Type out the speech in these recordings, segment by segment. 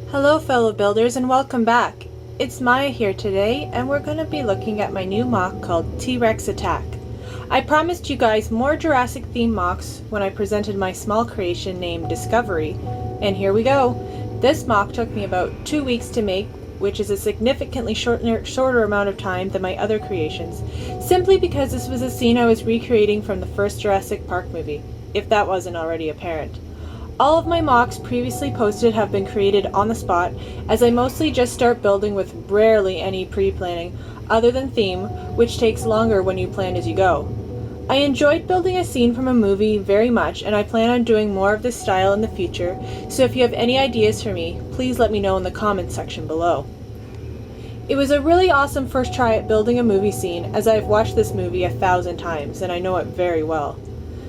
Hello fellow builders and welcome back. It's Maya here today and we're going to be looking at my new MOC called T-Rex Attack. I promised you guys more Jurassic themed MOCs when I presented my small creation named Discovery, and here we go. This MOC took me about 2 weeks to make, which is a significantly shorter amount of time than my other creations, simply because this was a scene I was recreating from the first Jurassic Park movie, if that wasn't already apparent. All of my MOCs previously posted have been created on the spot, as I mostly just start building with rarely any pre-planning, other than theme, which takes longer when you plan as you go. I enjoyed building a scene from a movie very much, and I plan on doing more of this style in the future, so if you have any ideas for me, please let me know in the comments section below. It was a really awesome first try at building a movie scene, as I've watched this movie 1,000 times, and I know it very well.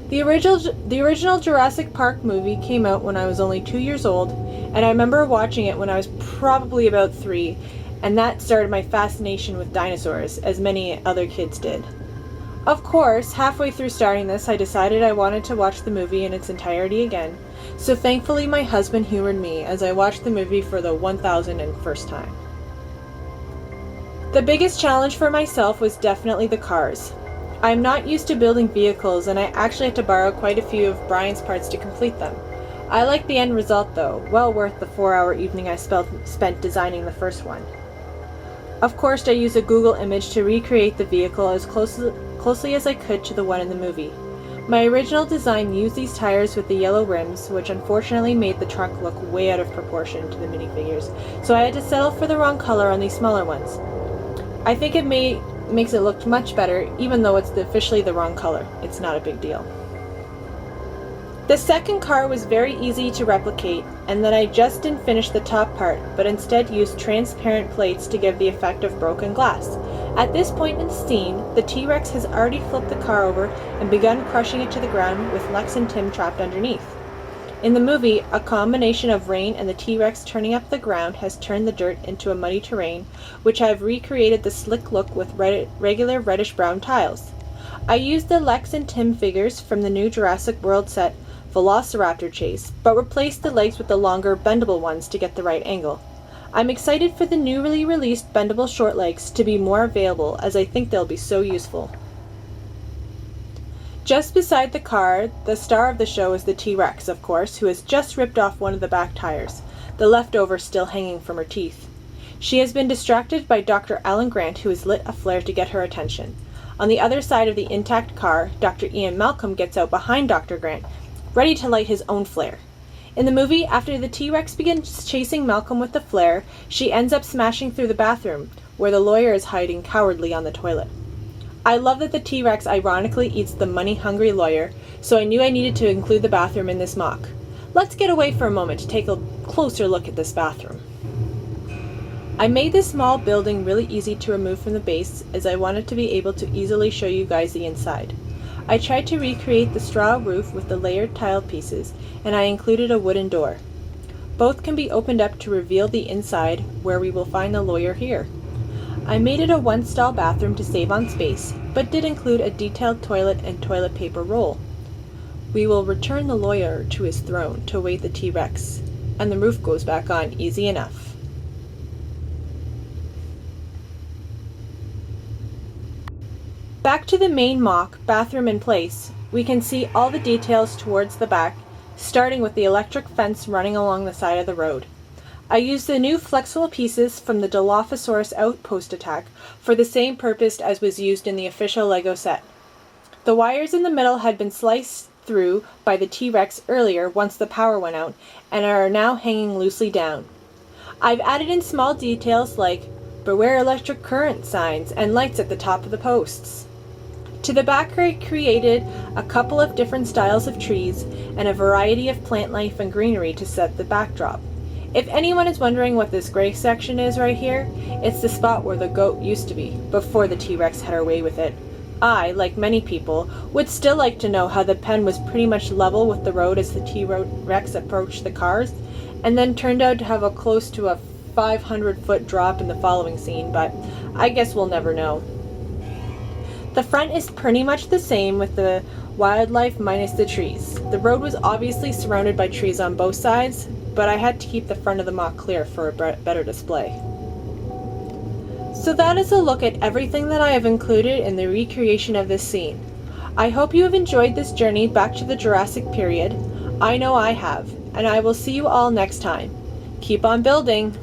The original Jurassic Park movie came out when I was only 2 years old, and I remember watching it when I was probably about 3, and that started my fascination with dinosaurs, as many other kids did. Of course, halfway through starting this, I decided I wanted to watch the movie in its entirety again, so thankfully my husband humored me as I watched the movie for the 1001st time. The biggest challenge for myself was definitely the cars. I am not used to building vehicles, and I actually had to borrow quite a few of Brian's parts to complete them. I like the end result though, well worth the 4-hour evening I spent designing the first one. Of course, I used a Google image to recreate the vehicle as closely as I could to the one in the movie. My original design used these tires with the yellow rims, which unfortunately made the truck look way out of proportion to the minifigures, so I had to settle for the wrong color on these smaller ones. I think it makes it look much better, even though it's officially the wrong color. It's not a big deal. The second car was very easy to replicate, and then I just didn't finish the top part, but instead used transparent plates to give the effect of broken glass. At this point in the scene, the T-Rex has already flipped the car over and begun crushing it to the ground with Lex and Tim trapped underneath. In the movie, a combination of rain and the T-Rex turning up the ground has turned the dirt into a muddy terrain, which I have recreated the slick look with regular reddish-brown tiles. I used the Lex and Tim figures from the new Jurassic World set Velociraptor Chase, but replaced the legs with the longer, bendable ones to get the right angle. I'm excited for the newly released bendable short legs to be more available, as I think they'll be so useful. Just beside the car, the star of the show is the T-Rex, of course, who has just ripped off one of the back tires, the leftover still hanging from her teeth. She has been distracted by Dr. Alan Grant, who has lit a flare to get her attention. On the other side of the intact car, Dr. Ian Malcolm gets out behind Dr. Grant, ready to light his own flare. In the movie, after the T-Rex begins chasing Malcolm with the flare, she ends up smashing through the bathroom, where the lawyer is hiding cowardly on the toilet. I love that the T-Rex ironically eats the money-hungry lawyer, so I knew I needed to include the bathroom in this MOC. Let's get away for a moment to take a closer look at this bathroom. I made this small building really easy to remove from the base, as I wanted to be able to easily show you guys the inside. I tried to recreate the straw roof with the layered tile pieces, and I included a wooden door. Both can be opened up to reveal the inside, where we will find the lawyer here. I made it a one-stall bathroom to save on space, but did include a detailed toilet and toilet paper roll. We will return the lawyer to his throne to await the T-Rex, and the roof goes back on easy enough. Back to the main MOC, bathroom in place, we can see all the details towards the back, starting with the electric fence running along the side of the road. I used the new flexible pieces from the Dilophosaurus outpost attack for the same purpose as was used in the official LEGO set. The wires in the middle had been sliced through by the T-Rex earlier once the power went out and are now hanging loosely down. I've added in small details like "Beware electric current" signs and lights at the top of the posts. To the back, I created a couple of different styles of trees and a variety of plant life and greenery to set the backdrop. If anyone is wondering what this gray section is right here, it's the spot where the goat used to be, before the T-Rex had her way with it. I, like many people, would still like to know how the pen was pretty much level with the road as the T-Rex approached the cars, and then turned out to have a close to a 500-foot drop in the following scene, but I guess we'll never know. The front is pretty much the same with the wildlife minus the trees. The road was obviously surrounded by trees on both sides, but I had to keep the front of the MOC clear for a better display. So that is a look at everything that I have included in the recreation of this scene. I hope you have enjoyed this journey back to the Jurassic period. I know I have, and I will see you all next time. Keep on building!